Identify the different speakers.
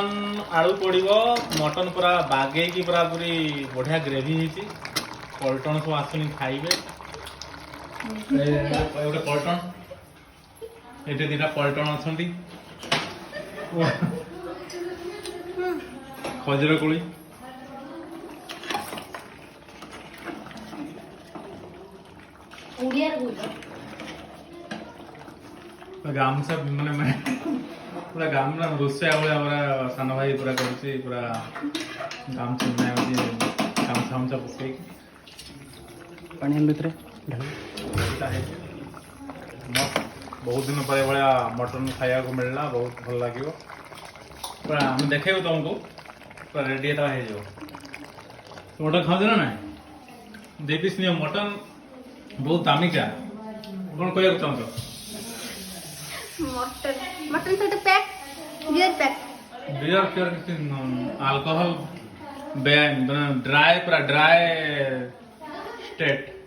Speaker 1: आलू पड़ो मटन पूरा बागे की पूरा पूरी बढ़िया ग्रेवी होती पलटन सब आसुनी खाइबे गोटे पलटन ये दीटा पलटन अच्छा खजूर कोली गामसा मैंने पूरा गाम रोषे पूरा सान भाई पूरा करुच्ची पूरा गामसा गामसा हमसा पसई
Speaker 2: पानी भितर
Speaker 1: बहुत दिन पर भाया मटन खाया को मिलना बहुत भल लगे पूरा हम देखे तुमको पूरा रेडी हो मटन खाऊ ना ना दे पीस नियो मटन बहुत दामिका कौन कहना चाहो
Speaker 3: मटन सहित pack beer pack
Speaker 1: beer fear alcohol ban dry पूरा ड्राई स्टेट